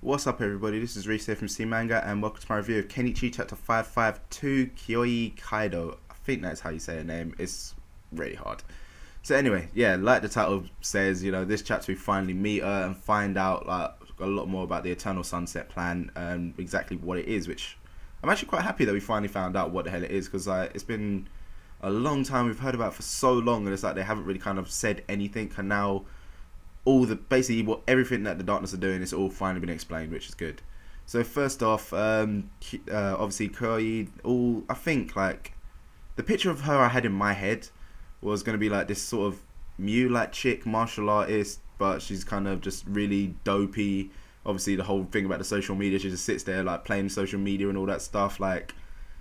What's up everybody, this is Reese here from C Manga and welcome to my review of Kenichi chapter 552 Kiyoi Kidou. I think that's how you say her name, it's really hard. So anyway, yeah, like the title says, this chapter we finally meet her and find out like a lot more about the Eternal Sunset Plan and exactly what it is, which I'm actually quite happy that we finally found out what the hell it is, because it's been a long time, we've heard about it for so long and it's like they haven't really kind of said anything, and now everything that the Darkness are doing is all finally been explained, which is good. So first off, obviously Kiyoi, I think like the picture of her I had in my head was going to be like this sort of Mew-like chick, martial artist, but she's kind of just really dopey. Obviously the whole thing about the social media, she just sits there like playing social media and all that stuff, like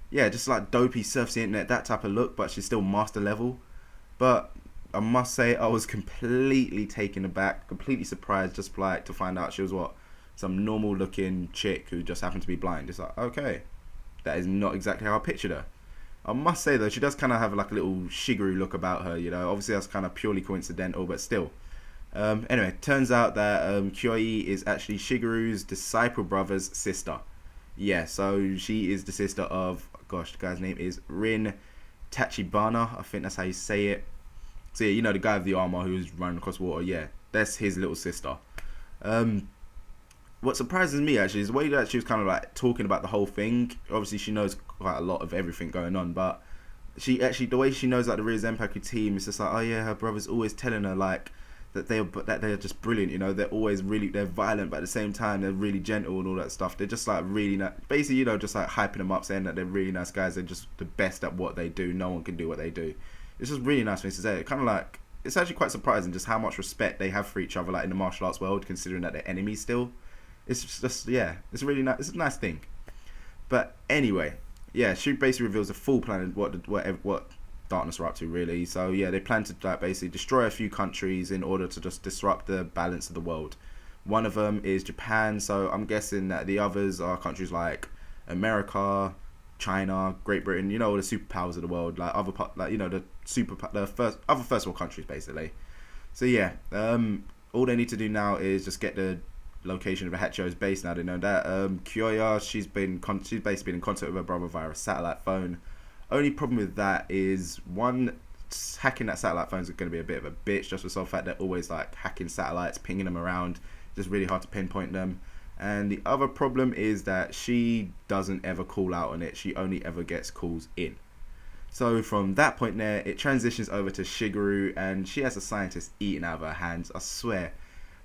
yeah, just like dopey, surfs the internet, that type of look, but she's still master level. But I must say I was completely taken aback, completely surprised just like to find out she was some normal looking chick who just happened to be blind. It's like, okay, that is not exactly how I pictured her. I must say though, she does kind of have like a little Shigeru look about her, obviously that's kind of purely coincidental, but still. Anyway, turns out that Kiyoi is actually Shigeru's disciple brother's sister. Yeah, so she is the sister of, gosh, the guy's name is Rin Tachibana, I think that's how you say it. So yeah, the guy with the armor who's running across water, yeah, that's his little sister. What surprises me actually is the way that she was kind of like talking about the whole thing. Obviously she knows quite a lot of everything going on, but the way she knows like the real Zenpaku team, it's just like, oh yeah, her brother's always telling her like that they're just brilliant, they're always they're violent, but at the same time they're really gentle and all that stuff. They're just like really basically, just like hyping them up, saying that they're really nice guys, they're just the best at what they do, no one can do what they do. It's just really nice things to say. Kind of like, it's actually quite surprising just how much respect they have for each other, like in the martial arts world, considering that they're enemies still. It's just yeah, it's really nice. It's a nice thing. But anyway, yeah, she basically reveals the full plan of what Darkness are up to, really. So yeah, they plan to like basically destroy a few countries in order to just disrupt the balance of the world. One of them is Japan, so I'm guessing that the others are countries like America, China, Great Britain, all the superpowers of the world, like other the first world countries basically. So yeah, all they need to do now is just get the location of Hachio's base. Now they know that. Kyoya, she's basically been in contact with her brother via a satellite phone. Only problem with that is, one, hacking that satellite phone is going to be a bit of a bitch, just for the sole fact they're always like hacking satellites, pinging them around, just really hard to pinpoint them. And the other problem is that she doesn't ever call out on it, she only ever gets calls in. So from that point there, it transitions over to Shigeru, and she has a scientist eating out of her hands. I swear,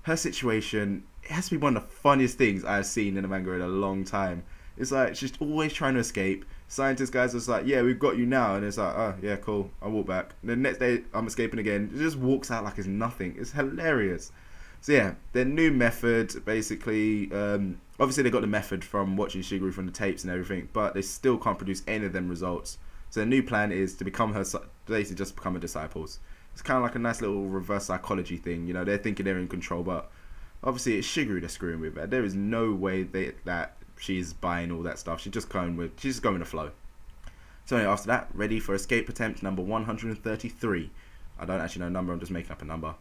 her situation, it has to be one of the funniest things I've seen in a manga in a long time. It's like, she's always trying to escape. Scientist guys are just like, yeah, we've got you now. And it's like, oh, yeah, cool, I'll walk back. And the next day, I'm escaping again. It just walks out like it's nothing. It's hilarious. So yeah, their new method, basically, obviously they got the method from watching Shigeru from the tapes and everything, but they still can't produce any of them results. So their new plan is to become basically just become her disciples. It's kind of like a nice little reverse psychology thing, they're thinking they're in control, but obviously it's Shigeru they're screwing with. There is no way that she's buying all that stuff. She's just going with the flow. So anyway, after that, ready for escape attempt number 133. I don't actually know a number, I'm just making up a number.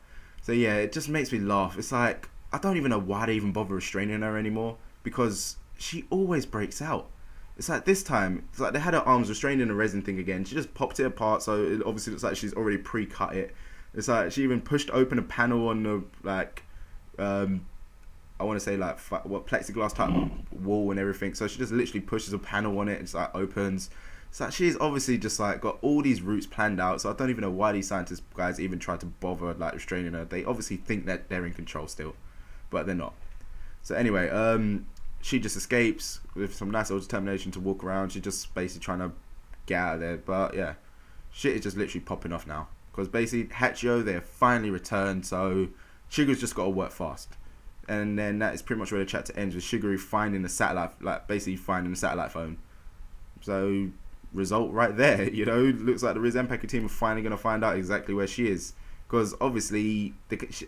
So yeah, it just makes me laugh. It's like, I don't even know why they even bother restraining her anymore, because she always breaks out. It's like this time, it's like they had her arms restrained in a resin thing again. She just popped it apart, so it obviously looks like she's already pre-cut it. It's like she even pushed open a panel on the, like, I want to say like plexiglass type wall and everything. So she just literally pushes a panel on it, and it's like opens. So she's obviously just like got all these routes planned out. So I don't even know why these scientist guys even try to bother like restraining her. They obviously think that they're in control still, but they're not. So anyway, she just escapes with some nice old determination to walk around. She's just basically trying to get out of there. But yeah, shit is just literally popping off now, because basically Hachio, they have finally returned. So Shigeru's just got to work fast. And then that is pretty much where the chapter ends, with Shigeru finding the satellite, like basically finding the satellite phone. So result right there, looks like the Zenpaku team are finally going to find out exactly where she is, because obviously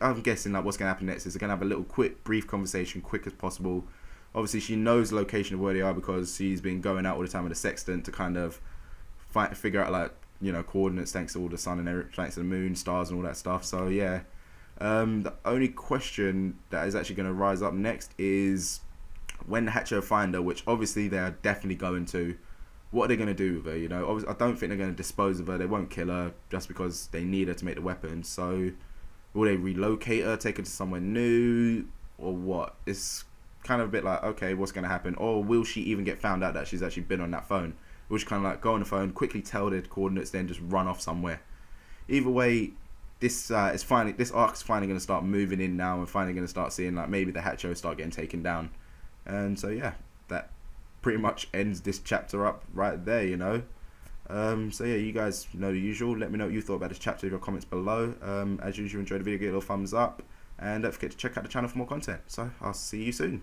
I'm guessing like what's going to happen next is they're going to have a little brief conversation, quick as possible. Obviously she knows the location of where they are, because she's been going out all the time with a sextant to kind of figure out like coordinates, thanks to all the sun and thanks to the moon, stars and all that stuff. So yeah, the only question that is actually going to rise up next is when the Hacho find her, which obviously they are definitely going to, what are they going to do with her? You know, obviously, I don't think they're going to dispose of her. They won't kill her just because they need her to make the weapon. So will they relocate her, take her to somewhere new, or what? It's kind of a bit like, okay, what's going to happen? Or will she even get found out that she's actually been on that phone? Will she kind of like go on the phone, quickly tell their coordinates, then just run off somewhere? Either way, this arc's finally going to start moving in now, and finally going to start seeing like maybe the Hacho start getting taken down. And so yeah, that pretty much ends this chapter up right there, you know. So yeah, you guys know the usual. Let me know what you thought about this chapter in your comments below. As usual, enjoy the video, give it a little thumbs up, and don't forget to check out the channel for more content. So I'll see you soon.